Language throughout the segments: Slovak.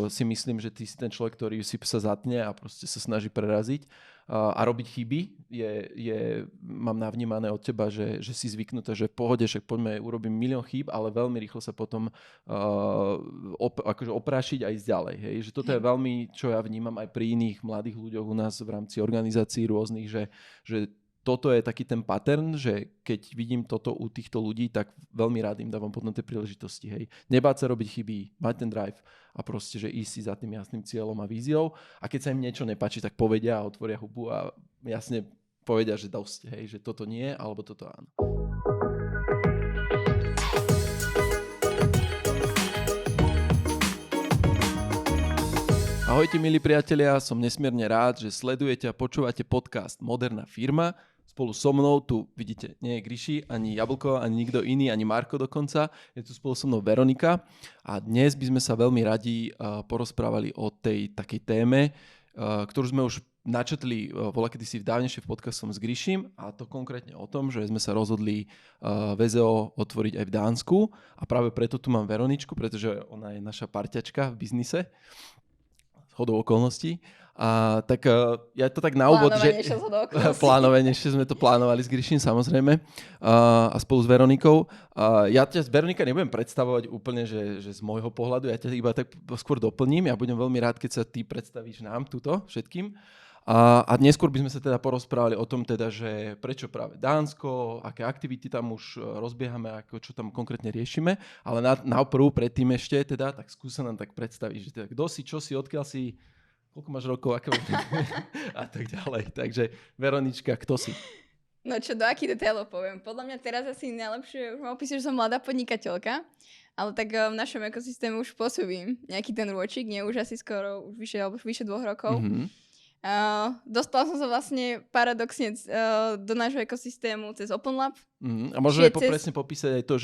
si myslím, že ty si ten človek, ktorý si sa zatne a proste sa snaží preraziť a robiť chyby. Mám navnímané od teba, že si zvyknutá, že v pohode, však poďme, urobím milión chýb, ale veľmi rýchlo sa potom akože oprášiť a ísť ďalej. Hej? Že toto je veľmi, čo ja vnímam aj pri iných mladých ľuďoch u nás v rámci organizácií rôznych, že toto je taký ten pattern, že keď vidím toto u týchto ľudí, tak veľmi rád im dávam potom tie príležitosti. Hej. Nebáť sa robiť chyby, mať ten drive a proste, že ísť si za tým jasným cieľom a víziou. A keď sa im niečo nepáči, tak povedia a otvoria hubu a jasne povedia, že dosť, hej, že toto nie, alebo toto áno. Ahojte, milí priatelia, som nesmierne rád, že sledujete a počúvate podcast Moderná firma. Spolu so mnou tu vidíte, nie je Gríši, ani Jablko, ani nikto iný, ani Marko dokonca. Je tu spolu so mnou Veronika a dnes by sme sa veľmi radi porozprávali o tej takej téme, ktorú sme už načetli voľakedy si dávnejšie v podcastom s Gríšim, a to konkrétne o tom, že sme sa rozhodli VZO otvoriť aj v Dánsku a práve preto tu mám Veroničku, pretože ona je naša parťačka v biznise. Hodou okolností. Tak ja to tak na úvod, že plánovanejšie sme to plánovali s Gríšim, samozrejme, a spolu s Veronikou. Ja ťa, Veronika, nebudem predstavovať úplne, že z môjho pohľadu, ja ťa iba tak skôr doplním. Ja budem veľmi rád, keď sa ty predstavíš nám tuto všetkým. A neskôr by sme sa teda porozprávali o tom teda, že prečo práve Dánsko, aké aktivity tam už rozbiehame, ako čo tam konkrétne riešime, ale najprv predtým ešte teda, tak skúsa nám tak predstaviť, že teda kto si, čo si, odkiaľ si, koľko máš rokov, aké a tak ďalej. Takže Veronička, kto si? No čo, do akých detailov poviem? Podľa mňa teraz asi najlepšie už ma opísať, že som mladá podnikateľka, ale tak v našom ekosystéme už pôsobím nejaký ten rôčik, nie už asi skoro, už vyše 2 rokov. Mm-hmm. Dostala som sa vlastne paradoxne do nášho ekosystému cez OpenLab. A môžeme presne popísať aj to,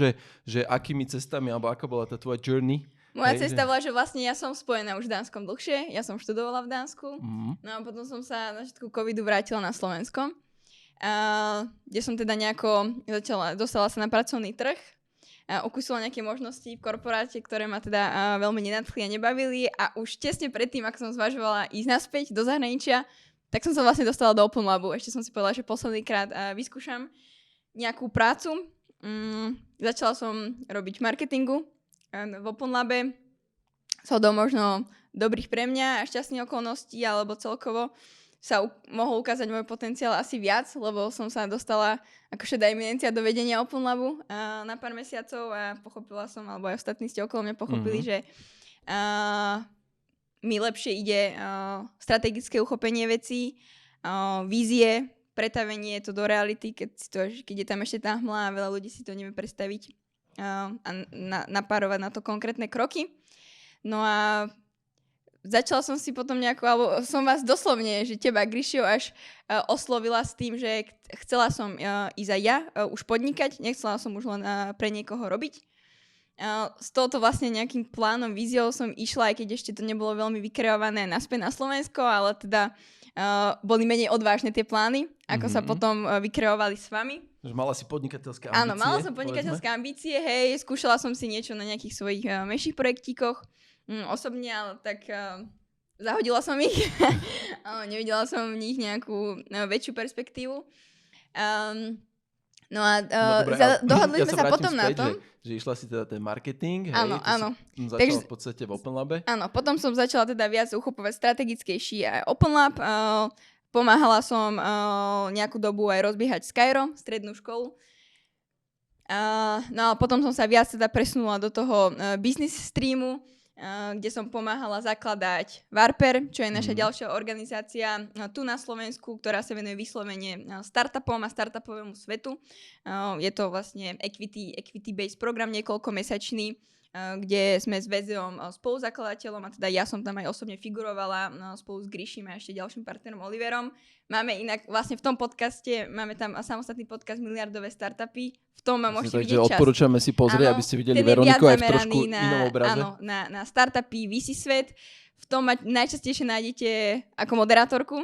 že akými cestami, alebo aká bola tá tvoja journey? Moja cesta bola, že vlastne ja som spojená už v Dánskom dlhšie, ja som študovala v Dánsku, no a potom som sa na začiatku covidu vrátila na Slovensko, kde som teda nejako dostala sa na pracovný trh. Okúsila nejaké možnosti v korporáte, ktoré ma teda veľmi nenadchli a nebavili, a už tesne predtým, ako som zvažovala ísť naspäť do zahraničia, tak som sa vlastne dostala do OpenLabu. Ešte som si povedala, že poslednýkrát vyskúšam nejakú prácu. Začala som robiť marketingu v OpenLabe. Som možno dobrých pre mňa a šťastných okolností, alebo celkovo sa mohol ukázať môj potenciál asi viac, lebo som sa dostala ako šedá eminencia do vedenia OpenLabu na pár mesiacov a pochopila som, alebo aj ostatní ste okolo mňa pochopili, že mi lepšie ide strategické uchopenie vecí, vízie, pretavenie to do reality, keď je tam ešte tá hmla a veľa ľudí si to nevie predstaviť a napárovať na to konkrétne kroky. No a začala som si potom nejako, alebo som vás doslovne, že teba, Gríšio, až oslovila s tým, že chcela som ísť aj ja už podnikať, nechcela som už len pre niekoho robiť. S touto vlastne nejakým plánom, víziou som išla, aj keď ešte to nebolo veľmi vykreované naspäť na Slovensko, ale teda boli menej odvážne tie plány, ako sa potom vykreovali s vami. Že mala si podnikateľské ambície? Áno, mala som podnikateľské ambície, hej, skúšala som si niečo na nejakých svojich menších projektíkoch, osobne, ale tak zahodila som ich. Nevidela som v nich nejakú väčšiu perspektívu. Dohodli sme sa potom na tom. Že išla si teda ten marketing, hej? Áno. Začala v podstate v OpenLabe. Áno, potom som začala teda viac uchopovať strategickejší aj OpenLab. Pomáhala som nejakú dobu aj rozbiehať Skyro, strednú školu. No a potom som sa viac teda presunula do toho business streamu, kde som pomáhala zakladať Warper, čo je naša ďalšia organizácia tu na Slovensku, ktorá sa venuje vyslovene startupom a startupovému svetu. Je to vlastne equity-based program, niekoľkomesačný, kde sme s VZOm spoluzakladateľom, a teda ja som tam aj osobne figurovala spolu s Gríšim a ešte ďalším partnerom Oliverom. Máme inak vlastne v tom podcaste, máme tam samostatný podcast Miliardové startupy, v tom môžete vidieť časť. Odporúčame si pozrieť, aby ste videli Veroniku aj v trošku inom obraze. Áno, na startupy, VC svet. V tom najčastejšie nájdete ako moderátorku.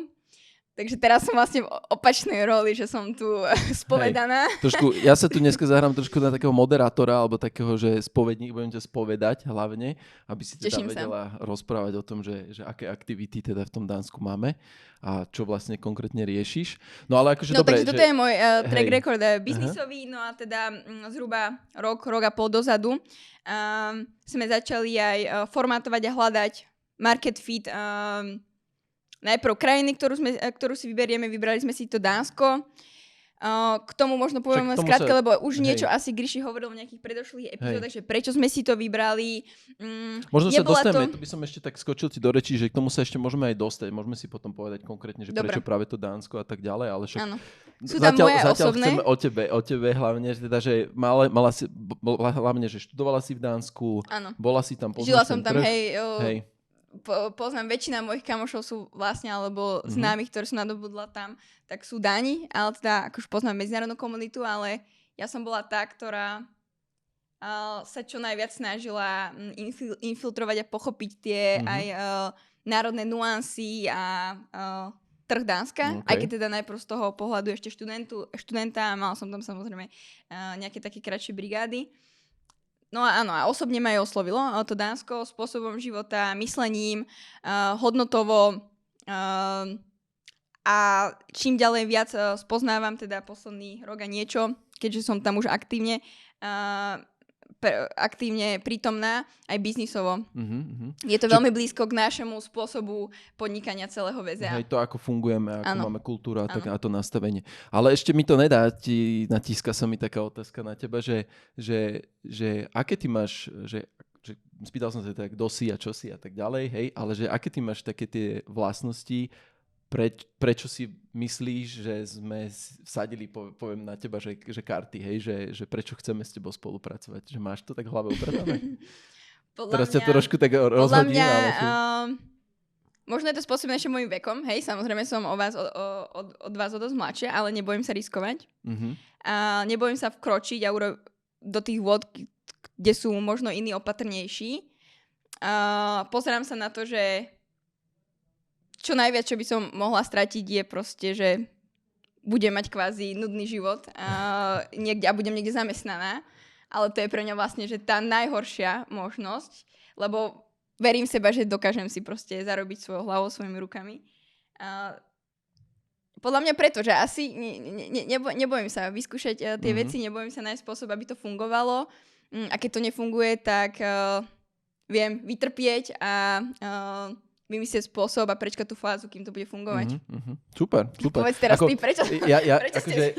Takže teraz som vlastne v opačnej roli, že som tu spovedaná. Trošku, ja sa tu dneska zahrám trošku na takého moderátora, alebo takého, že spovedník, budem ťa spovedať hlavne, aby si teda vedela rozprávať o tom, že aké aktivity teda v tom Dánsku máme a čo vlastne konkrétne riešiš. No ale akože dobre, takže toto je môj track record biznisový, no a teda zhruba rok a pol dozadu sme začali aj formátovať a hľadať market fit najprv krajiny, ktorú si vybrali sme si to Dánsko. K tomu možno povieme skrátke, lebo už niečo asi Gríši hovoril v nejakých predošlých epizódach, že prečo sme si to vybrali. Možno sa dostaneme, to by som ešte tak skočil ti do rečí, že k tomu sa ešte môžeme aj dostať. Môžeme si potom povedať konkrétne, že prečo práve to Dánsko a tak ďalej, ale však zatiaľ chceme o tebe hlavne, že teda, že mala si, hlavne, že študovala si v Dánsku, bola si tam, žila som tam, hej. Poznám, väčšina mojich kamošov sú vlastne, alebo známych, ktorí sú nadobudla tam, tak sú Dáni, ale teda akože poznám medzinárodnú komunitu, ale ja som bola tá, ktorá sa čo najviac snažila infiltrovať a pochopiť tie aj národné nuancy a trh Dánska, aj keď teda najprv z toho pohľadu ešte študenta, mal som tam samozrejme nejaké také kratšie brigády. No a áno, a osobne ma aj oslovilo to Dánsko spôsobom života, myslením, hodnotovo a čím ďalej viac spoznávam teda posledný rok a niečo, keďže som tam už aktívne prítomná aj biznisovo. Je to veľmi blízko k našemu spôsobu podnikania celého VZA. Hej, to ako fungujeme, ako máme kultúru a to nastavenie. Ale ešte mi to nedá, natíska sa mi taká otázka na teba, že aké ty máš, že spýtal som sa teda, kto si a čo si a tak ďalej, hej, ale že aké ty máš také tie vlastnosti, prečo si myslíš, že sme vsadili, poviem na teba, že karty, hej, že prečo chceme s tebou spolupracovať? Že máš to tak v hlave upratané? Teraz ťa trošku tak rozhodím. Možno je to spôsobené ešte môjim vekom, hej, samozrejme som od vás o dosť mladšia, ale nebojím sa riskovať. A nebojím sa vkročiť do tých vôd, kde sú možno iní opatrnejší. Pozerám sa na to, že čo najviac, čo by som mohla stratiť, je proste, že budem mať kvázi nudný život a budem niekde zamestnaná. Ale to je pre mňa vlastne, že tá najhoršia možnosť, lebo verím v seba, že dokážem si proste zarobiť svojou hlavou, svojimi rukami. Podľa mňa preto, že asi nebojím sa vyskúšať tie veci, nebojím sa nájsť spôsob, aby to fungovalo. A keď to nefunguje, tak viem vytrpieť a vymyslieť spôsob a prečkať tú fázu, kým to bude fungovať. Super. Povedz teraz ty, prečo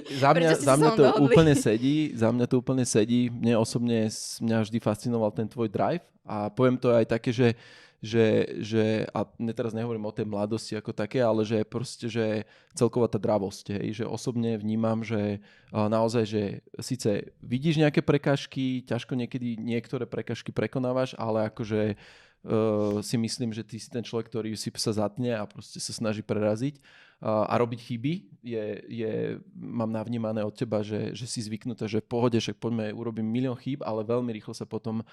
za mňa to úplne sedí, Mne osobne vždy fascinoval ten tvoj drive a poviem to aj také, že a teraz nehovorím o tej mladosti ako také, ale že proste, že celková tá dravosť, hej, že osobne vnímam, že naozaj, že síce vidíš nejaké prekážky, ťažko niekedy niektoré prekážky prekonávaš, ale akože si myslím, že ty si ten človek, ktorý si sa zatne a proste sa snaží preraziť a robiť chyby. Mám navnímané od teba, že si zvyknutá, že v pohode, však poďme, urobím milión chýb, ale veľmi rýchlo sa potom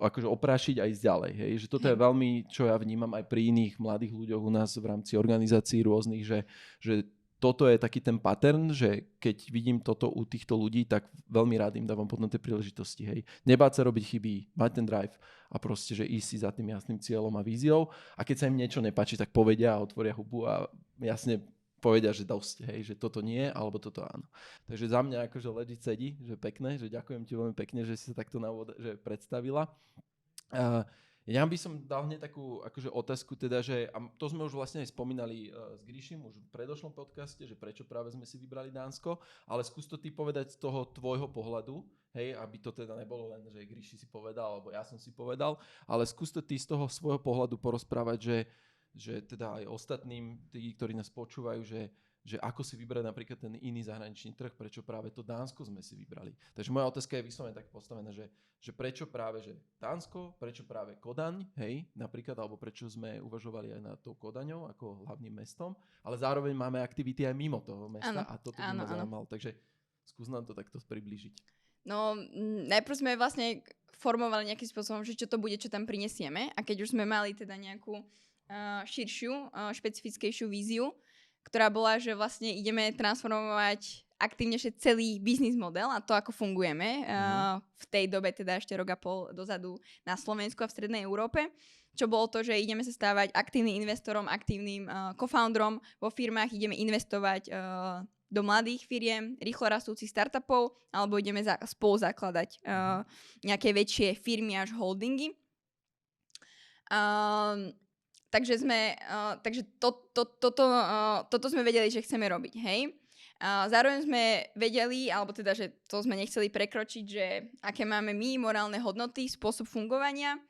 akože oprášiť a ísť ďalej. Hej? Že toto je veľmi, čo ja vnímam aj pri iných mladých ľuďoch u nás v rámci organizácií rôznych, že toto je taký ten pattern, že keď vidím toto u týchto ľudí, tak veľmi rád im dávam potom tie príležitosti. Hej. Nebáť sa robiť chyby, mať ten drive a proste, že ísť si za tým jasným cieľom a víziou. A keď sa im niečo nepáči, tak povedia a otvoria hubu a jasne povedia, že dosť, hej, že toto nie, alebo toto áno. Takže za mňa akože legit sedí, že pekné, že ďakujem ti veľmi pekne, že si sa takto na úvod predstavila. Ja by som dal hneď takú akože otázku, teda, že, a to sme už vlastne aj spomínali s Gríšim už v predošlom podcaste, že prečo práve sme si vybrali Dánsko, ale skús to ty povedať z toho tvojho pohľadu, hej, aby to teda nebolo len, že Gríši si povedal, alebo ja som si povedal, ale skús to ty z toho svojho pohľadu porozprávať, že teda aj ostatným, tí, ktorí nás počúvajú, že ako si vybrať napríklad ten iný zahraničný trh, prečo práve to Dánsko sme si vybrali. Takže moja otázka je vyslovene tak postavená, že prečo práve že Dánsko, prečo práve Kodaň, hej, napríklad, alebo prečo sme uvažovali aj nad tou Kodaňou ako hlavným mestom, ale zároveň máme aktivity aj mimo toho mesta a toto by ma zaujímalo. Takže skús nám to takto priblížiť. No, najprv sme vlastne formovali nejakým spôsobom, že čo to bude, čo tam prinesieme a keď už sme mali teda nejakú širšiu, špecifickejšiu víziu, ktorá bola, že vlastne ideme transformovať aktívnejšie celý biznis model a to, ako fungujeme v tej dobe, teda ešte rok a pol dozadu na Slovensku a v strednej Európe. Čo bolo to, že ideme sa stávať aktívnym investorom, aktívnym co-founderom vo firmách, ideme investovať do mladých firiem, rýchlo rastúcich startupov, alebo ideme spolu zakladať nejaké väčšie firmy až holdingy. Takže toto sme vedeli, že chceme robiť, hej. Zároveň sme vedeli, alebo teda, že to sme nechceli prekročiť, že aké máme my morálne hodnoty, spôsob fungovania.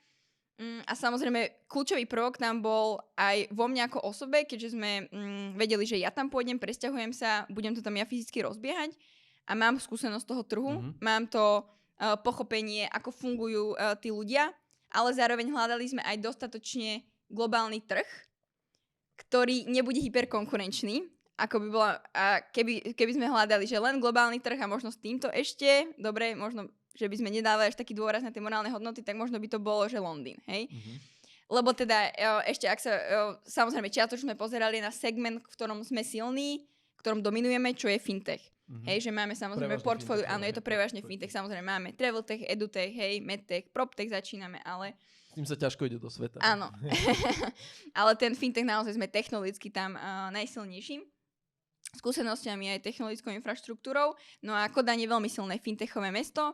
A samozrejme, kľúčový prvok tam bol aj vo mne ako osobe, keďže sme vedeli, že ja tam pôjdem, presťahujem sa, budem to tam ja fyzicky rozbiehať a mám skúsenosť toho trhu, mám to pochopenie, ako fungujú tí ľudia, ale zároveň hľadali sme aj dostatočne globálny trh, ktorý nebude hyperkonkurenčný, ako by bola, keby sme hľadali, že len globálny trh a možno s týmto ešte, dobre, možno že by sme nedávali až taký dôraz na tie morálne hodnoty, tak možno by to bolo, že Londýn, hej? Lebo teda ešte, ak sa, samozrejme, čiatočne sme pozerali na segment, v ktorom sme silní, v ktorom dominujeme, čo je fintech. Hej, že máme samozrejme portfólio, áno, je to prevažne fintech, samozrejme máme traveltech, edutech, hej, medtech, proptech začíname, ale... S tým sa ťažko ide do sveta. Áno, ale ten fintech naozaj sme technologicky tam najsilnejším. Skúsenosťami aj technologickou infraštruktúrou. No a Kodaň je veľmi silné fintechové mesto.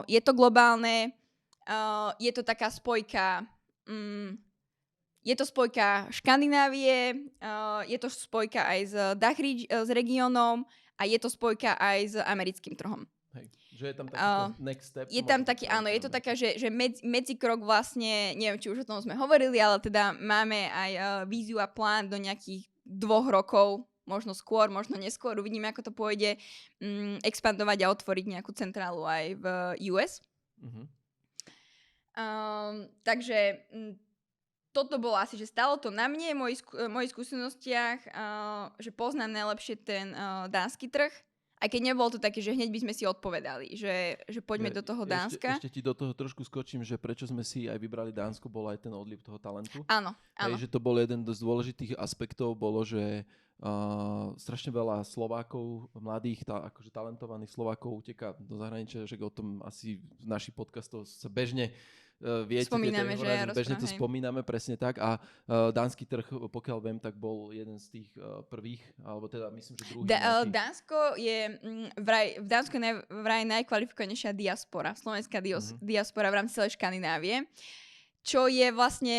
Je to globálne, je to taká spojka, je to spojka Škandinávie, je to spojka aj s regiónom a je to spojka aj s americkým trhom. Hej, že je tam taký next step. Je tam taký, áno, je to taká, že medzikrok vlastne, neviem, či už o tom sme hovorili, ale teda máme aj víziu a plán do nejakých 2 rokov, možno skôr, možno neskôr, uvidíme, ako to pôjde, expandovať a otvoriť nejakú centrálu aj v US. Takže toto bolo asi, že stalo to na mne, mojich skúsenostiach, že poznám najlepšie ten dánsky trh, aj keď nebolo to také, že hneď by sme si odpovedali, že poďme do toho Dánska. Ešte ti do toho trošku skočím, že prečo sme si aj vybrali Dánsko, bol aj ten odliv toho talentu. Áno, áno. Že to bol jeden z dôležitých aspektov, bolo, že strašne veľa Slovákov, mladých, akože talentovaných Slovákov uteká do zahraničia, že o tom asi v našich podcastoch sa bežne viete, spomíname, bežne to spomíname, presne tak. A dánsky trh, pokiaľ viem, tak bol jeden z tých prvých, alebo teda myslím, že druhý. Dánsko je v Dánsku je vraj najkvalifikovanejšia diaspora, slovenská diaspora v rámci celej Škandinávie. Čo je vlastne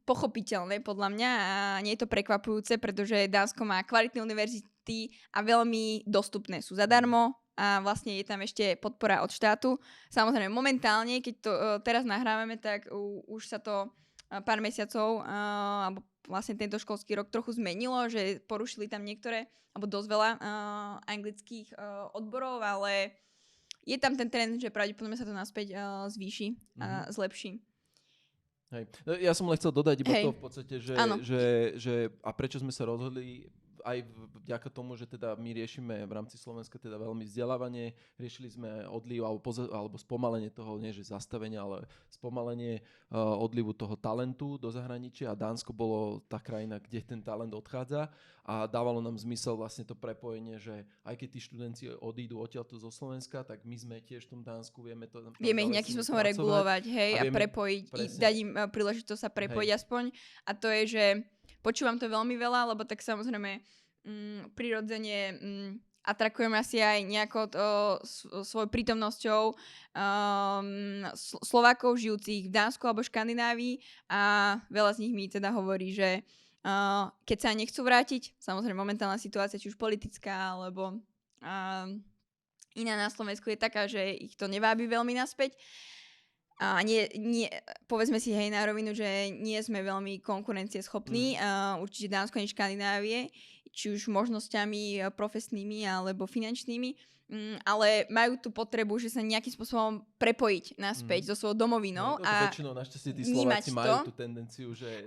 pochopiteľné podľa mňa a nie je to prekvapujúce, pretože Dánsko má kvalitné univerzity a veľmi dostupné. Sú zadarmo a vlastne je tam ešte podpora od štátu. Samozrejme, momentálne, keď to teraz nahrávame, tak už sa to pár mesiacov, alebo vlastne tento školský rok trochu zmenilo, že porušili tam niektoré, alebo dosť veľa anglických odborov, ale je tam ten trend, že pravdepodobne sa to naspäť zvýši a zlepší. Hej. Ja som len chcel dodať iba to v podstate, že a prečo sme sa rozhodli aj vďaka tomu, že teda my riešime v rámci Slovenska teda veľmi vzdelávanie, riešili sme odliv alebo spomalenie toho, nie že zastavenia, ale spomalenie odlivu toho talentu do zahraničia a Dánsko bolo tá krajina, kde ten talent odchádza a dávalo nám zmysel vlastne to prepojenie, že aj keď tí študenti odídu odtiaľto zo Slovenska, tak my sme tiež v tom Dánsku, vieme to... Vieme ich nejakým spôsobom regulovať, hej, a prepojiť, dať im príležitosť sa prepojiť aspoň. A to je, že počúvam to veľmi veľa, lebo tak samozrejme prirodzene atrakujem asi aj nejako svojou prítomnosťou Slovákov žijúcich v Dánsku alebo Škandinávii a veľa z nich mi teda hovorí, že keď sa nechcú vrátiť, samozrejme momentálna situácia, či už politická alebo iná na Slovensku je taká, že ich to nevábi veľmi naspäť. A povedzme si hej na rovinu, že nie sme veľmi konkurencieschopní, určite Dánsko ani Škandinávie, či už možnosťami profesnými alebo finančnými, ale majú tú potrebu, že sa nejakým spôsobom prepojiť naspäť so svojou domovinou. A väčšinou našťastie tí Slováci majú tú tendenciu, že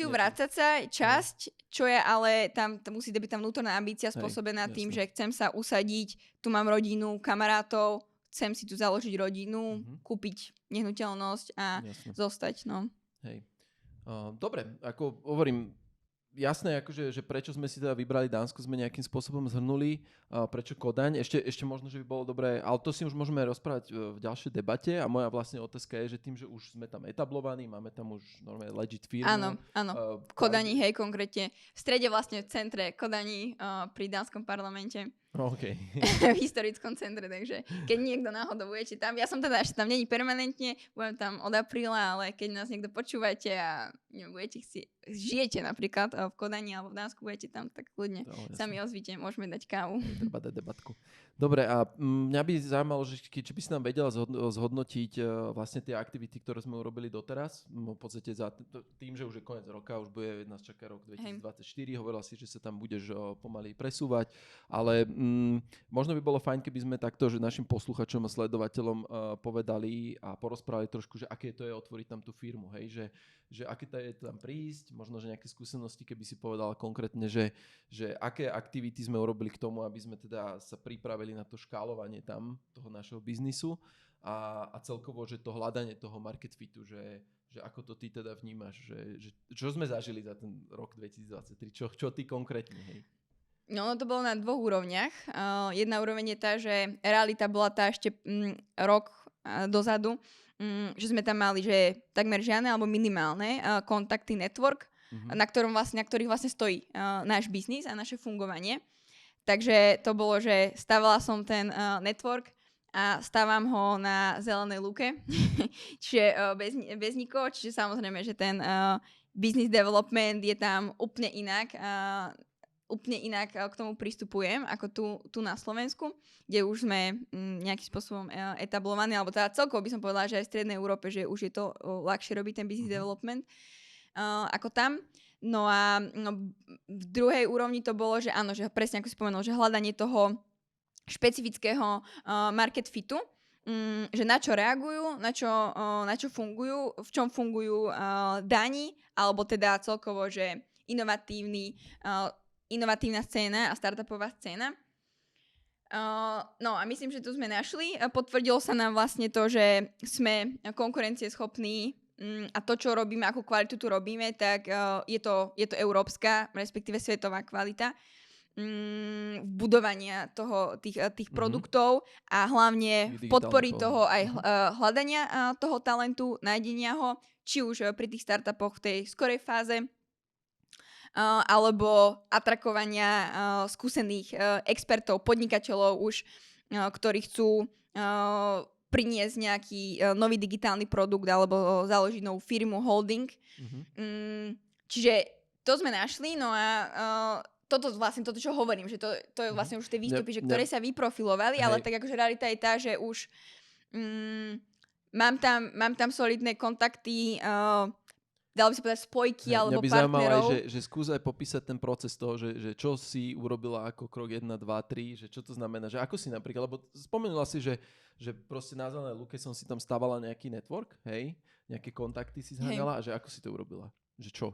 vrácať sa časť, čo je ale tam musí byť tá vnútorná ambícia spôsobená tým, že chcem sa usadiť, tu mám rodinu, kamarátov, chcem si tu založiť rodinu, kúpiť nehnuteľnosť a zostať. No. Hej. Dobre, ako hovorím, jasné, akože, že prečo sme si teda vybrali Dánsko, sme nejakým spôsobom zhrnuli, prečo Kodaň. Ešte možno, že by bolo dobré, ale to si už môžeme rozprávať v ďalšej debate a moja vlastne otázka je, že tým, že už sme tam etablovaní, máme tam už normálne legit firmu. Áno, v Kodani, hej, konkrétne. V strede vlastne v centre Kodani pri dánskom parlamente. Okay. V historickom centre, takže keď niekto náhodou budete tam, ja som teda ešte tam není permanentne, budem tam od apríla, ale keď nás niekto počúvate a budete žijete napríklad v Kodani alebo v Dánsku, budete tam, tak kľudne sami ozvite, môžeme dať kávu. Treba dať debatku. Dobre, a mňa by zaujímalo, že či by si nám vedela zhodnotiť vlastne tie aktivity, ktoré sme urobili doteraz. V podstate za tým, že už je koniec roka, už bude nás čaká rok 2024, hovorila si, že sa tam budeš pomaly presúvať, ale možno by bolo fajn, keby sme takto, že našim posluchačom a sledovateľom povedali a porozprávali trošku, že aké to je otvoriť tam tú firmu, hej, že aké to je tam prísť, možno, že nejaké skúsenosti, keby si povedala konkrétne, že aké aktivity sme urobili k tomu, aby sme teda sa pripravili na to škálovanie tam toho našeho biznisu a celkovo, že to hľadanie toho market fitu, že ako to ty teda vnímaš, že čo sme zažili za ten rok 2023, čo ty konkrétne, hej? No, to bolo na dvoch úrovniach. Jedna úroveň je tá, že realita bola tá ešte rok dozadu, že sme tam mali, že takmer žiadne alebo minimálne kontakty, network, na ktorých vlastne stojí náš biznis a naše fungovanie. Takže to bolo, že stavala som ten network a stávam ho na zelenej lúke, čiže bez nikoho, čiže samozrejme, že ten business development je tam úplne inak. Úplne inak k tomu pristupujem ako tu na Slovensku, kde už sme nejakým spôsobom etablovaní, alebo teda celkovo by som povedala, že aj v Strednej Európe, že už je to ľahšie robiť ten business development ako tam. No a v druhej úrovni to bolo, že áno, že presne ako si spomenul, že hľadanie toho špecifického market fitu, že na čo reagujú, na čo fungujú, v čom fungujú dani, alebo teda celkovo, že inovatívna scéna a startupová scéna. No a myslím, že tu sme našli. Potvrdilo sa nám vlastne to, že sme konkurencieschopní a to, čo robíme, akú kvalitu tu robíme, tak je to európska, respektíve svetová kvalita budovania tých produktov a hlavne podpory toho aj hľadania toho talentu, nájdenia ho, či už pri tých startupoch v tej skorej fáze, alebo atrakovania skúsených expertov, podnikateľov už, ktorí chcú priniesť nejaký nový digitálny produkt alebo založiť novú firmu, holding. Čiže to sme našli, no a toto, čo hovorím, že to je vlastne už tie výstupy, ktoré sa vyprofilovali, ale tak akože realita je tá, že už mám tam solidné kontakty, dalo by sa povedať spojky alebo partnerov. Mňa by zaujímalo aj, že skús aj popísať ten proces toho, že čo si urobila ako krok 1, 2, 3, že čo to znamená, že ako si napríklad, lebo spomenula si, že proste na zelenej lúke som si tam stávala nejaký network, hej, nejaké kontakty si zháňala a že ako si to urobila? Že čo?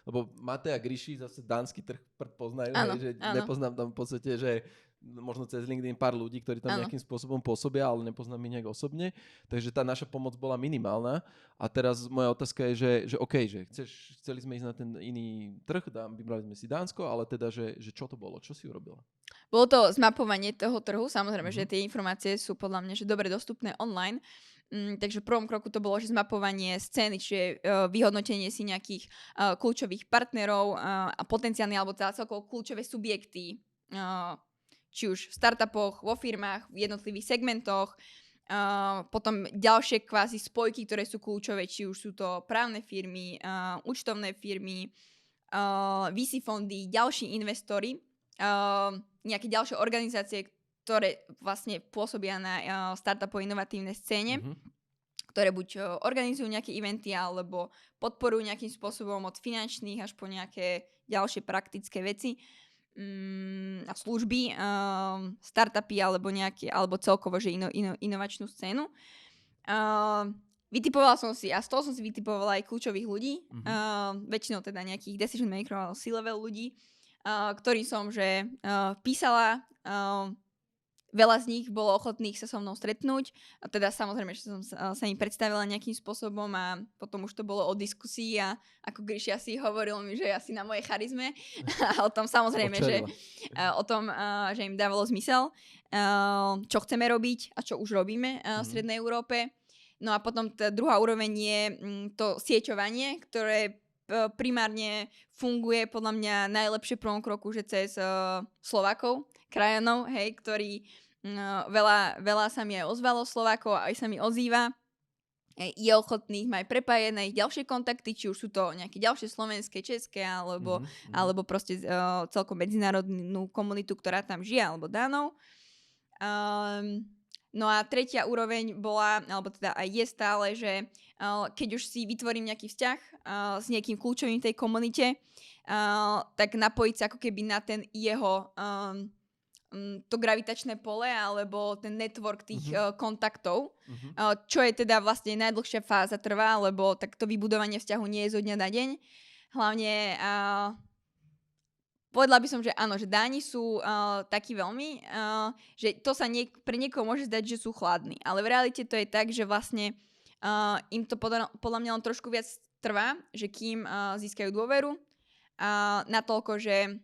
Lebo Matej a Gríši zase dánsky trh poznajú, že nepoznám tam v podstate, že možno cez LinkedIn pár ľudí, ktorí tam nejakým spôsobom pôsobia, ale nepoznám ich nejak osobne. Takže tá naša pomoc bola minimálna. A teraz moja otázka je, že OK, že chceli sme ísť na ten iný trh, vybrali sme si Dánsko, ale teda, že čo to bolo? Čo si urobila? Bolo to zmapovanie toho trhu. Samozrejme, že tie informácie sú podľa mňa že dobre dostupné online. Takže v prvom kroku to bolo, že zmapovanie scény, čiže vyhodnotenie si nejakých kľúčových partnerov a potenciálne, alebo teda celkovo kľúčové subjekty, či už v startupoch, vo firmách, v jednotlivých segmentoch, potom ďalšie kvázi spojky, ktoré sú kľúčové, či už sú to právne firmy, účtovné firmy, VC fondy, ďalší investori, nejaké ďalšie organizácie, ktoré vlastne pôsobia na startupovej inovatívnej scéne, ktoré buď organizujú nejaké eventy, alebo podporujú nejakým spôsobom od finančných až po nejaké ďalšie praktické veci a služby, startupy alebo celkovo, že inovačnú scénu. Vytipovala som si, a z toho som si vytipovala aj kľúčových ľudí, väčšinou teda nejakých decision makerov alebo C-level ľudí, ktorým som že písala veľa z nich bolo ochotných sa so mnou stretnúť. A teda samozrejme, že som sa im predstavila nejakým spôsobom a potom už to bolo o diskusii a ako Gríši asi hovoril mi, že asi na mojej charizme. A o tom samozrejme, že že im dávalo zmysel, čo chceme robiť a čo už robíme v Strednej Európe. No a potom tá druhá úroveň je to sieťovanie, ktoré primárne funguje podľa mňa najlepšie v prvom kroku, že cez Slovákov, krajanov, hej, ktorí veľa sa mi aj ozvalo Slovákov, aj sa mi ozýva. Je ochotných, má aj prepájené ich ďalšie kontakty, či už sú to nejaké ďalšie slovenské, české, alebo proste celkom medzinárodnú komunitu, ktorá tam žije, alebo Dánov. No a tretia úroveň bola, alebo teda aj je stále, že keď už si vytvorím nejaký vzťah s niekým kľúčovým v tej komunite, tak napojiť sa ako keby na ten jeho to gravitačné pole alebo ten network tých kontaktov, čo je teda vlastne najdlhšia fáza trvá, lebo tak to vybudovanie vzťahu nie je zo dňa na deň. Hlavne povedala by som, že áno, že Dáni sú takí veľmi, že to sa pre niekoho môže zdať, že sú chladní, ale v realite to je tak, že vlastne im to podľa mňa len trošku viac trvá, že kým získajú dôveru natoľko, že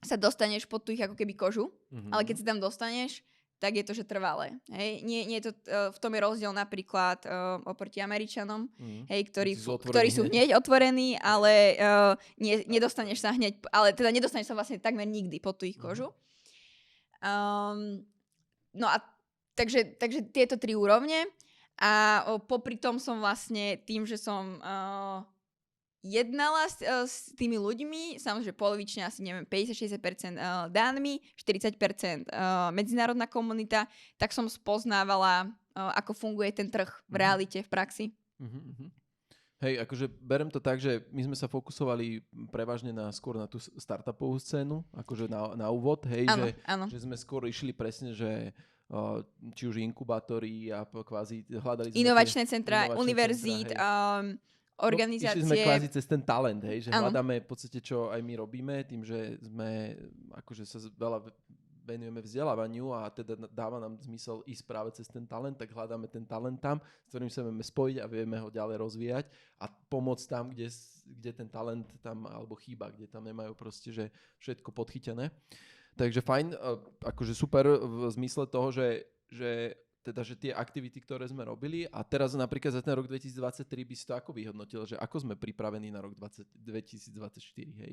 sa dostaneš pod tú ich ako keby kožu, ale keď sa tam dostaneš, tak je to, že trvalé. Hej? Nie je to, v tom je rozdiel napríklad oproti Američanom, hej, ktorí sú hneď otvorení, ale nedostaneš sa hneď, ale teda nedostaneš sa vlastne takmer nikdy pod tú ich kožu. No a takže tieto 3 úrovne a popri tom som vlastne tým, že som jednala s tými ľuďmi, samozrejme polovične asi neviem 50-60% Dánmi, 40% medzinárodná komunita, tak som spoznávala, ako funguje ten trh v realite, v praxi. Hej, akože berem to tak, že my sme sa fokusovali prevažne skôr na tú startupovú scénu, akože na úvod, hej, áno. Že sme skôr išli presne, že či už inkubátory a kvázi hľadali sme inovačné centra, univerzít, organizácie. Išli sme kvázi cez ten talent, hej, že hľadáme v podstate, čo aj my robíme, tým, že sme akože sa veľa venujeme vzdelávaniu a teda dáva nám zmysel ísť práve cez ten talent, tak hľadáme ten talent tam, s ktorým sa vieme spojiť a vieme ho ďalej rozvíjať a pomôcť tam, kde ten talent tam alebo chýba, kde tam nemajú proste, že všetko podchytené. Takže fajn, akože super v zmysle toho, že tie aktivity, ktoré sme robili a teraz napríklad za ten rok 2023 by si to ako vyhodnotil, že ako sme pripravení na rok 2024, hej?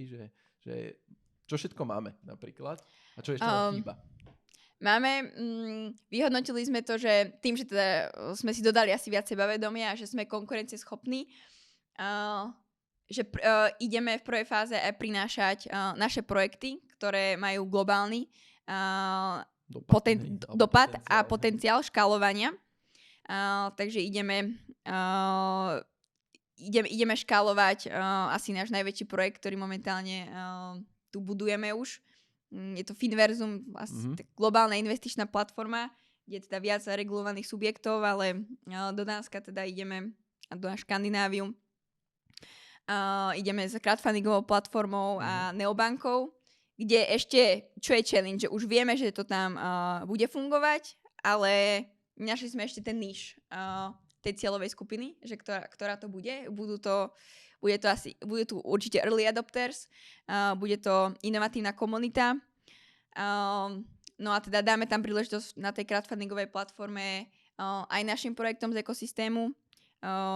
Že čo všetko máme napríklad a čo ešte nám chýba? Máme, vyhodnotili sme to, že tým, že teda sme si dodali asi viac sebavedomia a že sme konkurencieschopní, že ideme v prvej fáze aj prinášať naše projekty, ktoré majú globálny dopad a potenciál škálovania. Takže ideme škálovať asi náš najväčší projekt, ktorý momentálne tu budujeme už. Je to Finverzum, globálna investičná platforma, kde je teda viac regulovaných subjektov, ale do Dánska teda ideme a do Škandináviu. Ideme s crowdfundingovou platformou a neobankou, kde ešte, čo je challenge, že už vieme, že to tam bude fungovať, ale našli sme ešte ten níž tej cieľovej skupiny, že ktorá to bude. Budú tu určite early adopters, bude to inovatívna komunita. No a teda dáme tam príležitosť na tej crowdfundingovej platforme aj našim projektom z ekosystému,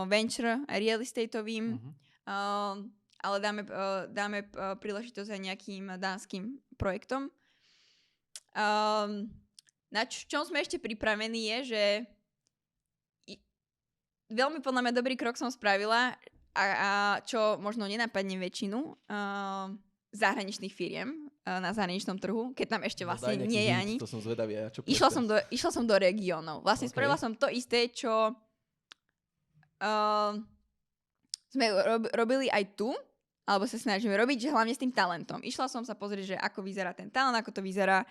venture, real estateovým, ale dáme príležitosť aj nejakým dánskym projektom. Na čom sme ešte pripravení je, že veľmi podľa mňa dobrý krok som spravila a čo možno nenapadne väčšinu zahraničných firiem na zahraničnom trhu, keď tam ešte vlastne nie je ani. To som zvedavý, čo išla som do regiónov. Vlastne spravila som to isté, čo sme robili aj tu, alebo sa snažíme robiť, že hlavne s tým talentom. Išla som sa pozrieť, že ako vyzerá ten talent, ako to vyzerá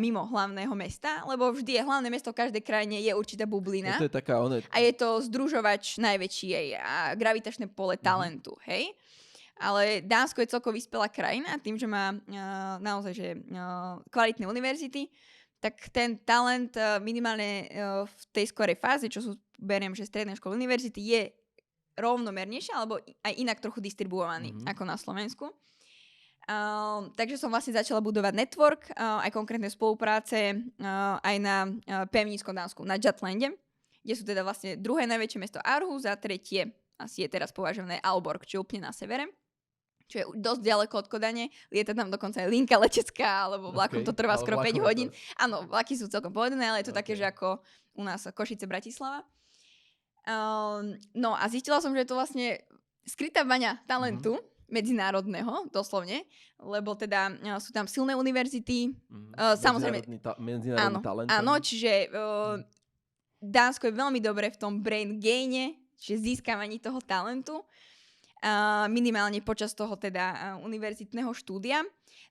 mimo hlavného mesta, lebo vždy je hlavné mesto v každej krajine je určitá bublina. To je taká a je to združovač najväčší a gravitačné pole talentu, hej? Ale Dánsko je celkovo vyspelá krajina tým, že má naozaj že kvalitné univerzity, tak ten talent minimálne v tej skorej fáze, čo sú, beriem, že stredné školy, univerzity, je rovnomernejšie alebo aj inak trochu distribuovaný ako na Slovensku. Takže som vlastne začala budovať network, aj konkrétne spolupráce aj na pevnínskom Dánsku, na Jutlande, kde sú teda vlastne druhé najväčšie mesto Aarhus a tretie asi je teraz považované Aalborg, čo je úplne na severe, čo je dosť ďaleko od Kodane. Lieta tam dokonca aj linka letecká, alebo vlakom to trvá skoro 5 hodín. Áno, vlaky sú celkom povedené, ale je to také, že ako u nás Košice, Bratislava. No a zistila som, že je to vlastne skrytá baňa talentu medzinárodného, doslovne, lebo teda sú tam silné univerzity. Samozrejme, medzinárodný talent. Áno, čiže Dánsko je veľmi dobre v tom brain gaine, čiže získavaní toho talentu. Minimálne počas toho teda univerzitného štúdia.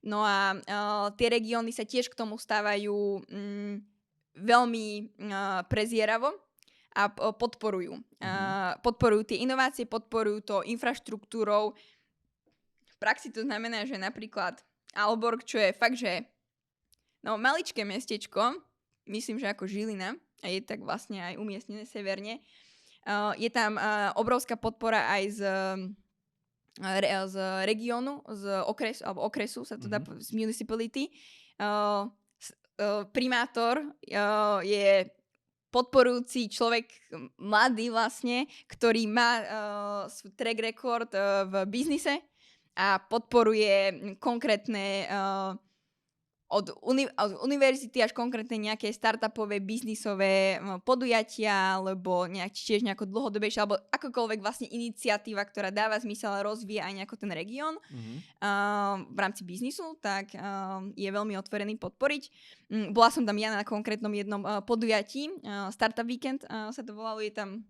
No a tie regióny sa tiež k tomu stávajú veľmi prezieravo a podporujú. Podporujú tie inovácie, podporujú to infraštruktúrou. V praxi to znamená, že napríklad Aalborg, čo je fakt, že maličké mestečko, myslím, že ako Žilina, a je tak vlastne aj umiestnené severne, je tam obrovská podpora aj z regiónu, z okresu, alebo okresu sa to dá, z municipality. Primátor je podporujúci človek, mladý vlastne, ktorý má track record v biznise a podporuje konkrétne od univerzity až konkrétne nejaké startupové, biznisové podujatia, alebo tiež nejako dlhodobejšie, alebo akokoľvek vlastne iniciatíva, ktorá dáva zmysel a rozvíja aj nejako ten región v rámci biznisu, tak je veľmi otvorený podporiť. Bola som tam ja na konkrétnom jednom podujatí, Startup Weekend sa to volalo, je tam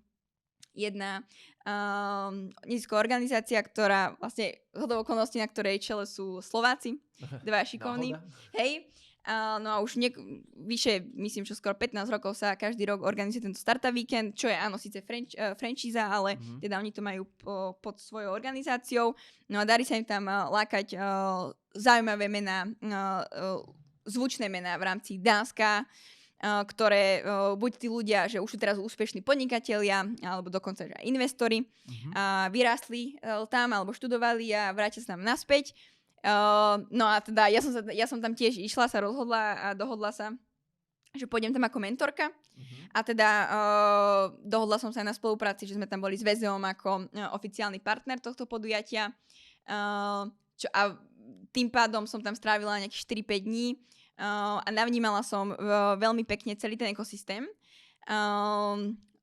jedna nezisková organizácia, ktorá vlastne zhodou okolností, na ktorej čele sú Slováci, dva šikovní. Hej. No a už vyše, myslím, že skoro 15 rokov sa každý rok organizuje tento Startup Weekend, čo je áno, síce franchíza, ale teda oni to majú pod svojou organizáciou. No a darí sa im tam lákať zaujímavé mená, zvučné mená v rámci Dánska, ktoré buď tí ľudia, že už sú teraz úspešní podnikatelia, alebo dokonca že aj investori, vyrástli tam, alebo študovali a vrátia sa tam naspäť. No a teda ja som tam tiež išla, sa rozhodla a dohodla sa, že pôjdem tam ako mentorka. A teda dohodla som sa aj na spolupráci, že sme tam boli s VZOM ako oficiálny partner tohto podujatia. A tým pádom som tam strávila nejakých 4-5 dní. A navnímala som veľmi pekne celý ten ekosystém.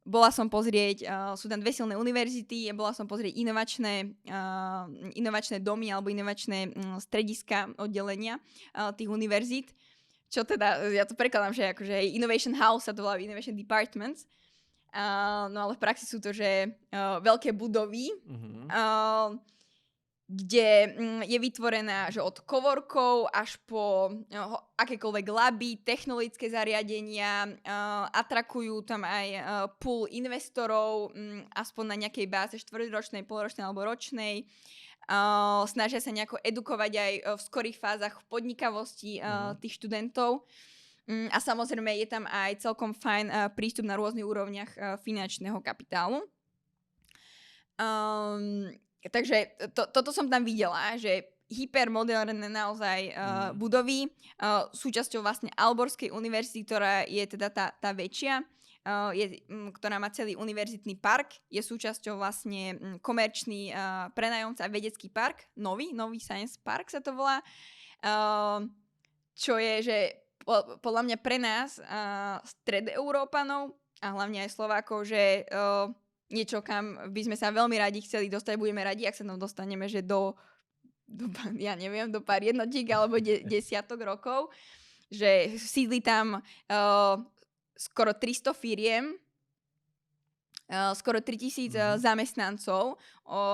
Bola som pozrieť, sú tam 2 silné univerzity, bola som pozrieť inovačné domy alebo inovačné strediska, oddelenia tých univerzít. Čo teda, ja to prekladám, že akože Innovation House sa to volá Innovation Departments. No ale v praxi sú to, že veľké budovy, kde je vytvorená, že od coworkov až po akékoľvek laby, technologické zariadenia, atrakujú tam aj pool investorov, aspoň na nejakej báze štvrťročnej, polročnej alebo ročnej. Snažia sa nejako edukovať aj v skorých fázach v podnikavosti tých študentov. A samozrejme je tam aj celkom fajn prístup na rôznych úrovniach finančného kapitálu. Takže toto som tam videla, že hypermoderné naozaj budovy. Súčasťou vlastne Aalborskej univerzity, ktorá je teda tá väčšia, ktorá má celý univerzitný park. Je súčasťou vlastne komerčný prenajomca vedecký park, nový Science Park sa to volá. Čo je, že podľa mňa pre nás Stredoeurópanov a hlavne aj Slovákov, že niečo, kam by sme sa veľmi radi chceli dostať, budeme radi, ak sa tam dostaneme, že do pár jednotík alebo desiatok rokov, že sídli tam skoro 300 firiem, skoro 3000 zamestnancov,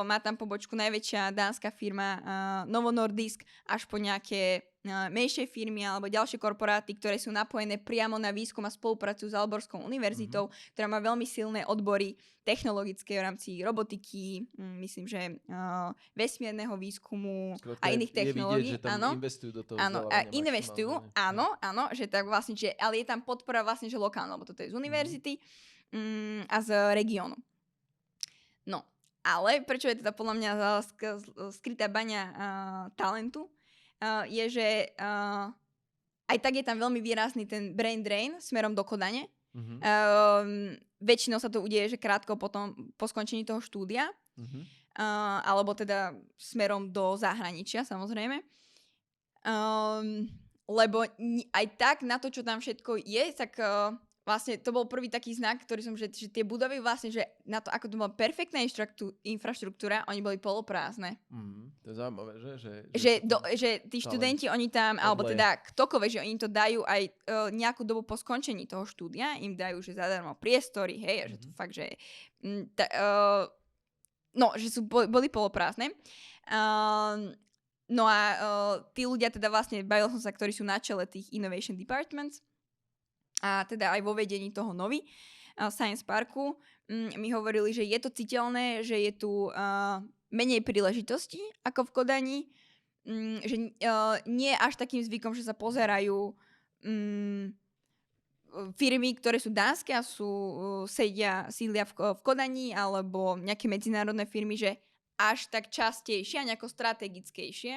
má tam pobočku najväčšia dánska firma Novo Nordisk, až po nejaké menšie firmy alebo ďalšie korporáty, ktoré sú napojené priamo na výskum a spoluprácu s Aalborgskou univerzitou, ktorá má veľmi silné odbory technologické v rámci robotiky, myslím, že vesmierneho výskumu a iných technológií. Je vidieť, že tam investujú do toho áno, že tak vlastne, že, ale je tam podpora vlastne, že lokálna, lebo toto je z univerzity a z regiónu. No, ale prečo je teda podľa mňa skrytá baňa talentu, je, že aj tak je tam veľmi výrazný ten brain drain smerom do Kodane. Väčšinou sa to udeje, že krátko potom po skončení toho štúdia, alebo teda smerom do zahraničia, samozrejme. Lebo aj tak na to, čo tam všetko je, tak vlastne to bol prvý taký znak, ktorý som, že tie budovy vlastne, že na to, ako to bola perfektná infraštruktúra, oni boli poloprázdne. To je zaujímavé, že tí študenti, oni tam, alebo teda ktokoľvek, že oni to dajú aj nejakú dobu po skončení toho štúdia, im dajú, že zadarmo priestory, hej, a že to fakt, že že boli poloprázdne. No a tí ľudia teda vlastne, bavil som sa, ktorí sú na čele tých Innovation Departments, a teda aj vo vedení toho Novy Science Parku, mi hovorili, že je to citeľné, že je tu menej príležitostí ako v Kodani, že nie je až takým zvykom, že sa pozerajú firmy, ktoré sú dánske a sídlia v Kodani, alebo nejaké medzinárodné firmy, že až tak častejšie a nejako strategickejšie,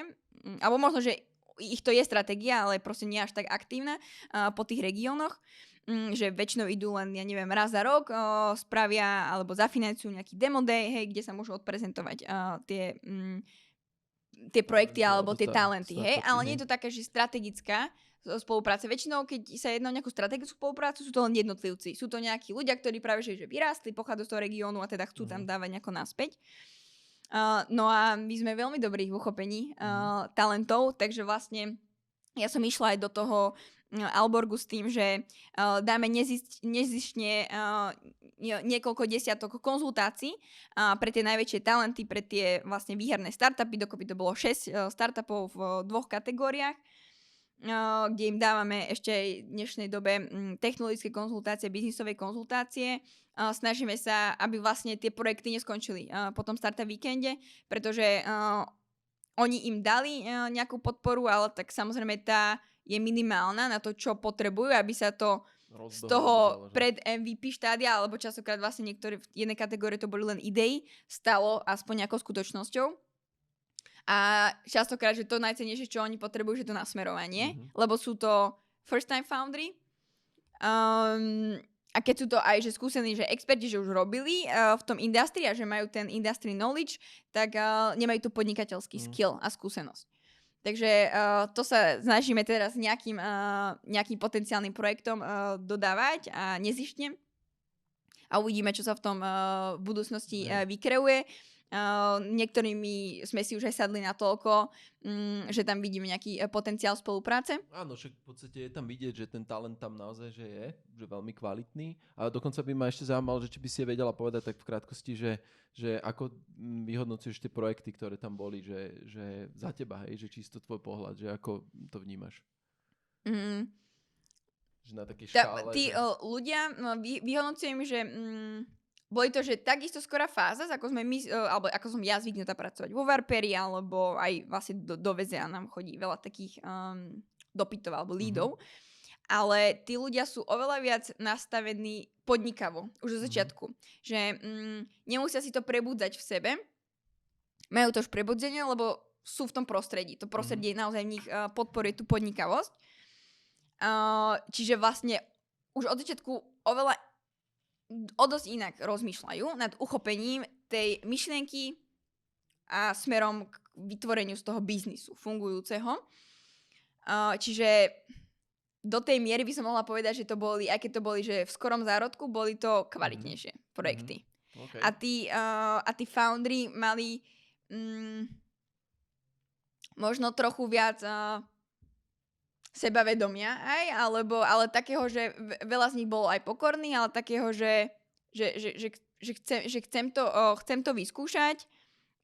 alebo možno, že ich to je stratégia, ale proste nie až tak aktívna po tých regiónoch, že väčšinou idú len, ja neviem, raz za rok, spravia alebo zafinancujú nejaký demo day, hej, kde sa môžu odprezentovať tie projekty alebo tie talenty, hej, ale nie je to také, že strategická spolupráca. Väčšinou, keď sa jedná o nejakú strategickú spoluprácu, sú to len jednotlivci. Sú to nejakí ľudia, ktorí práve že vyrástli, pochádzajú z toho regiónu a teda chcú tam dávať nejako naspäť. No a my sme veľmi dobrí v uchopení talentov, takže vlastne ja som išla aj do toho Aalborgu s tým, že dáme nezištne niekoľko desiatok konzultácií pre tie najväčšie talenty, pre tie vlastne výherné startupy, dokopy to bolo 6 startupov v 2 kategóriách, kde im dávame ešte aj v dnešnej dobe technologické konzultácie, biznisové konzultácie. Snažíme sa, aby vlastne tie projekty neskončili po tom startup víkende, pretože oni im dali nejakú podporu, ale tak samozrejme tá je minimálna na to, čo potrebujú, aby sa to z toho pred MVP štádia, alebo častokrát vlastne niektoré v jednej kategórii to boli len idei, stalo aspoň nejakou skutočnosťou. A častokrát, že to najcennejšie, čo oni potrebujú, že to nasmerovanie, lebo sú to first time foundry, a keď sú to aj že skúsení, že experti, že už robili v tom industrii a že majú ten industry knowledge, tak nemajú tu podnikateľský skill a skúsenosť. Takže to sa snažíme teraz nejakým potenciálnym projektom dodávať a nezištne. A uvidíme, čo sa v tom v budúcnosti vykreuje. Niektorými sme si už aj sadli na toľko, že tam vidíme nejaký potenciál spolupráce. Áno, však v podstate je tam vidieť, že ten talent tam naozaj že je veľmi kvalitný. A dokonca by ma ešte zaujímalo, že či by si je vedela povedať tak v krátkosti, že ako vyhodnocuješ tie projekty, ktoré tam boli, že za teba, hej, že čisto tvoj pohľad, že ako to vnímaš? Že na takej škále. Tí ľudia, vyhodnocujem, že boli to, že takisto skorá fáza, ako sme my, alebo ako som ja zvyknutá pracovať vo Varperi, alebo aj vlastne do VZA nám chodí veľa takých dopytov alebo lídov. Ale tí ľudia sú oveľa viac nastavení podnikavo, už zo začiatku. Že nemusia si to prebudzať v sebe. Majú to už prebudzenie, lebo sú v tom prostredí. To prostredie naozaj v nich podporuje tú podnikavosť. Čiže vlastne už od začiatku o dosť inak rozmýšľajú nad uchopením tej myšlienky a smerom k vytvoreniu z toho biznisu fungujúceho. Čiže do tej miery by som mohla povedať, že to boli, aj keď to boli, že v skorom zárodku, boli to kvalitnejšie projekty. Okay. A tí foundry mali možno trochu viac sebavedomia aj, ale takého, že veľa z nich bolo aj pokorných, ale takého, že chcem to vyskúšať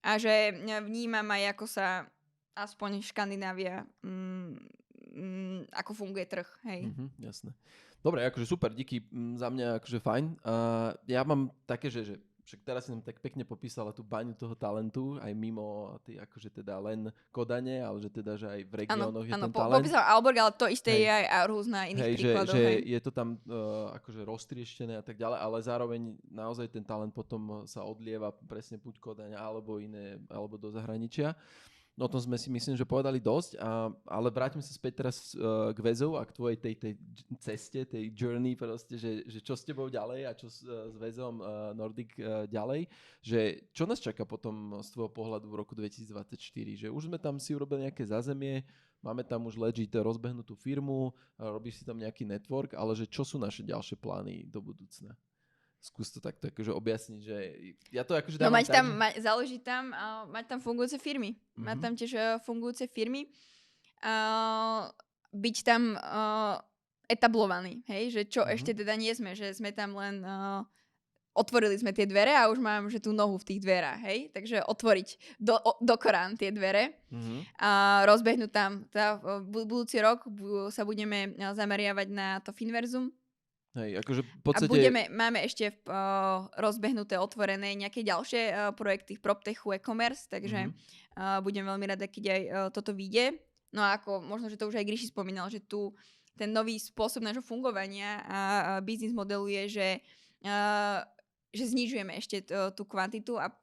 a že vnímam aj, ako sa aspoň Škandinávia, ako funguje trh, hej. Jasné. Dobre, akože super, díky, za mňa akože fajn. Ja mám také, že však teraz si nám tak pekne popísala tú baňu toho talentu, aj mimo akože teda len Kodane, ale že teda, že aj v regiónoch je ten talent. Popísala Aalborg, ale to isté je aj Aarhus na iných príkladoch. Že je to tam akože roztrieštené a tak ďalej, ale zároveň naozaj ten talent potom sa odlieva presne buď Kodaň alebo iné, alebo do zahraničia. No o tom sme si myslím, že povedali dosť, ale vrátim sa späť teraz k Väzov a k tvojej tej ceste, tej journey proste, že čo s tebou ďalej a čo s Väzom Nordic ďalej, že čo nás čaká potom z tvojho pohľadu v roku 2024, že už sme tam si urobili nejaké zázemie, máme tam už legit rozbehnutú firmu, robíš si tam nejaký network, ale že čo sú naše ďalšie plány do budúcna? Skús to takto akože objasniť, že ja to akože dávam založiť tam, mať tam fungujúce firmy. Mať tam tiež fungujúce firmy. Byť tam etablovaný, hej, že čo ešte teda nie sme, že sme tam len otvorili sme tie dvere a už mám, že tú nohu v tých dverách, hej, takže otvoriť do Korán tie dvere a rozbehnúť tam. Budúci rok sa budeme zameriavať na to Finverzum. Hej, akože v podstate... A máme ešte rozbehnuté, otvorené nejaké ďalšie projekty v PropTechu, e-commerce, takže budem veľmi rada, keď aj toto vyjde. No a ako možno, že to už aj Gríši spomínal, že tu ten nový spôsob nášho fungovania a biznis modelu je, že znižujeme ešte tú kvantitu a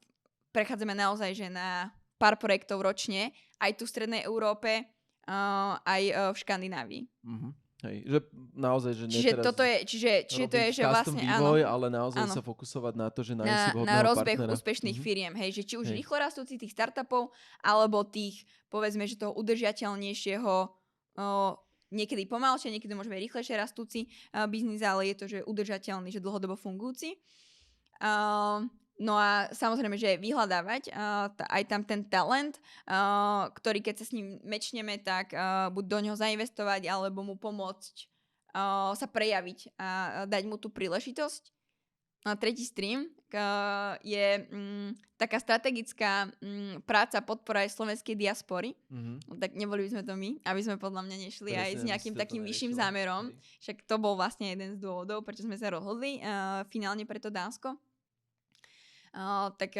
prechádzame naozaj že na pár projektov ročne, aj tu v Strednej Európe, aj v Škandinávii. Hej, že naozaj, že čiže toto je, to je, že vlastne vývoj, ale naozaj sa fokusovať na to, že nájsť si vhodného na rozbeh partnera. úspešných firiem, hej, že či už rýchlo rastúcich tých startupov, alebo tých, povedzme, že toho udržateľnejšieho, niekedy pomalšie, niekedy môžeme rýchlejšie rastúci biznis, ale je to, že udržateľný, že dlhodobo fungujúci. No a samozrejme, že vyhľadávať aj tam ten talent, ktorý keď sa s ním mečneme, tak buď do ňoho zainvestovať, alebo mu pomôcť sa prejaviť a dať mu tú príležitosť. No a tretí stream je taká strategická práca, podpora aj slovenskej diaspory. Tak neboli by sme to my, aby sme podľa mňa nešli aj s nejakým takým vyšším zámerom. Však to bol vlastne jeden z dôvodov, prečo sme sa rozhodli finálne pre to Dánsko. Tak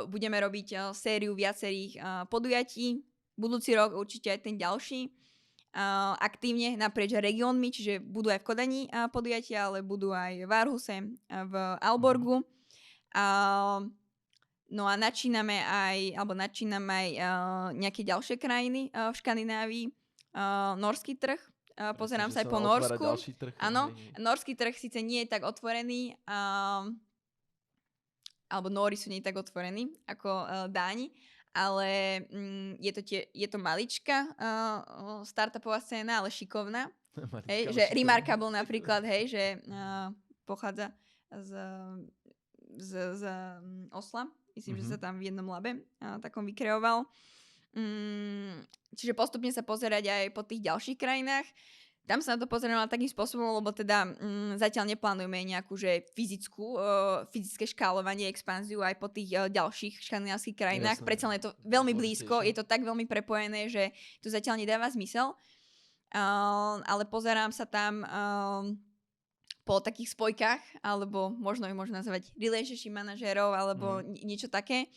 budeme robiť sériu viacerých podujatí. Budúci rok určite aj ten ďalší. Aktívne naprieč regiónmi, čiže budú aj v Kodani podujatia, ale budú aj v Aarhuse, v Aalborgu. No a načíname aj nejaké ďalšie krajiny v Škandinávii. Norský trh. Pozerám sa aj po Norsku. Áno, norský trh síce nie je tak otvorený, alebo Nóri sú nie tak otvorení ako Dáni, ale je to maličká startupová scéna, ale šikovná. Hej, že Remarkable napríklad, hej, že pochádza z Osla. Myslím, že sa tam v jednom labe takom vykreoval. Čiže postupne sa pozerať aj po tých ďalších krajinách. Tam sa na to pozrieme takým spôsobom, lebo teda zatiaľ neplánujeme nejakú že fyzické škálovanie, expanziu aj po tých ďalších škandinávskych krajinách. Predsa je to veľmi blízko, je to tak veľmi prepojené, že to zatiaľ nedáva zmysel. Ale pozerám sa tam po takých spojkách, alebo možno ich možno nazvať relationship manažérov, alebo niečo také.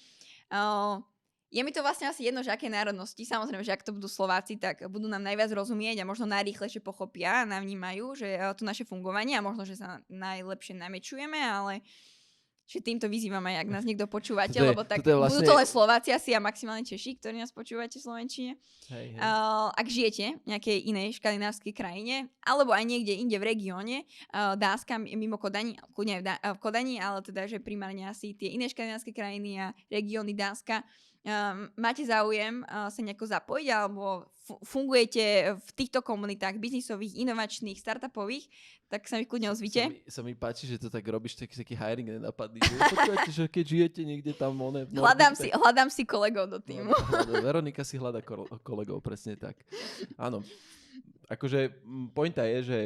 Je mi to vlastne asi jedno, že aké národnosti. Samozrejme, že ak to budú Slováci, tak budú nám najviac rozumieť a možno najrýchlejšie pochopia a navnímajú, že to naše fungovanie a možno, že sa najlepšie namečujeme, ale že týmto vyzývam aj, ak nás niekto počúvate, lebo tak vlastne... budú to len Slováci asi a maximálne Češi, ktorí nás počúvate v slovenčine. Hej. Ak žijete v nejakej inej škandinávskej krajine, alebo aj niekde inde v regióne, Dánska mimo Kodani, kľudne v Kodani, ale teda, že primárne asi tie iné škandinávske krajiny a regióny Dánska, máte záujem sa nejako zapojiť alebo fungujete v týchto komunitách biznisových, inovačných, startupových, tak sa mi kľudne ozvite. Sa mi páči, že to tak robíš, taký hiring nenapadný. Počúvate, že keď žijete niekde tam v Nordic, hľadám si kolegov do týmu. Veronika si hľadá kolegov, presne tak. Áno. akože pointa je, že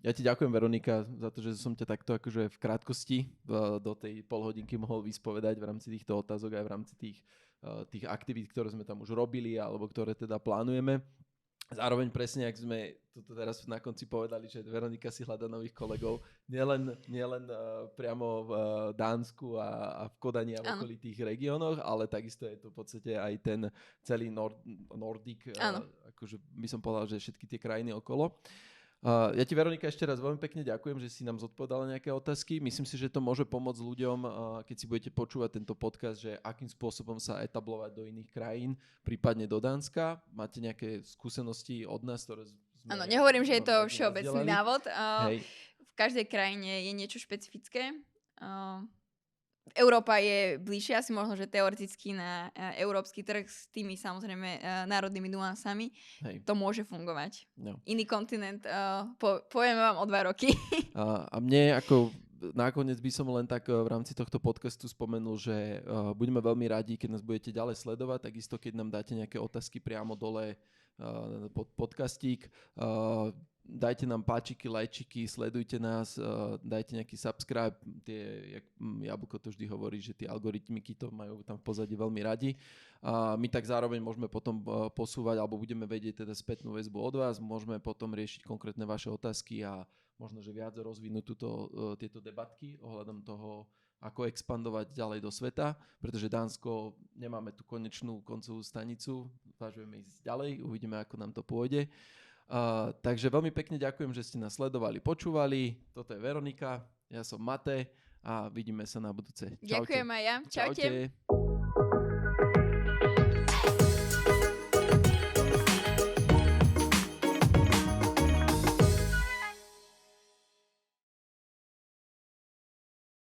ja ti ďakujem, Veronika, za to, že som ťa takto akože v krátkosti do tej polhodinky mohol vyspovedať v rámci týchto otázok aj v rámci tých aktivít, ktoré sme tam už robili alebo ktoré teda plánujeme. Zároveň presne, ak sme toto teraz na konci povedali, že Veronika si hľada nových kolegov, nielen priamo v Dánsku a v Kodani a v okolitých regiónoch, ale takisto je to v podstate aj ten celý Nordic, akože by som povedal, že všetky tie krajiny okolo. Ja ti, Veronika, ešte raz veľmi pekne ďakujem, že si nám zodpovedala nejaké otázky. Myslím si, že to môže pomôcť ľuďom, keď si budete počúvať tento podcast, že akým spôsobom sa etablovať do iných krajín, prípadne do Dánska. Máte nejaké skúsenosti od nás, ktoré sme... Áno, nehovorím, že je to všeobecný návod. V každej krajine je niečo špecifické. Európa je bližšie asi možno, že teoreticky na európsky trh s tými samozrejme národnými nuansami. To môže fungovať. No. Iný kontinent, povieme vám o 2 roky. A mne ako nakoniec by som len tak v rámci tohto podcastu spomenul, že budeme veľmi radi, keď nás budete ďalej sledovať, takisto keď nám dáte nejaké otázky priamo dole pod podcastík. Dajte nám páčiky, lajčiky, sledujte nás, dajte nejaký subscribe, jak Jablko to vždy hovorí, že tie algoritmiky to majú tam v pozadí veľmi radi. A my tak zároveň môžeme potom posúvať, alebo budeme vedieť teda spätnú väzbu od vás, môžeme potom riešiť konkrétne vaše otázky a možno, že viac rozvinúť tieto debatky ohľadom toho, ako expandovať ďalej do sveta, pretože Dánsko nemáme tú konečnú koncovú stanicu, zvažujeme ísť ďalej, uvidíme, ako nám to pôjde. Takže veľmi pekne ďakujem, že ste nás sledovali, počúvali. Toto je Veronika, ja som Matej a vidíme sa na budúce. Čaute. Ďakujem aj ja. Čaute.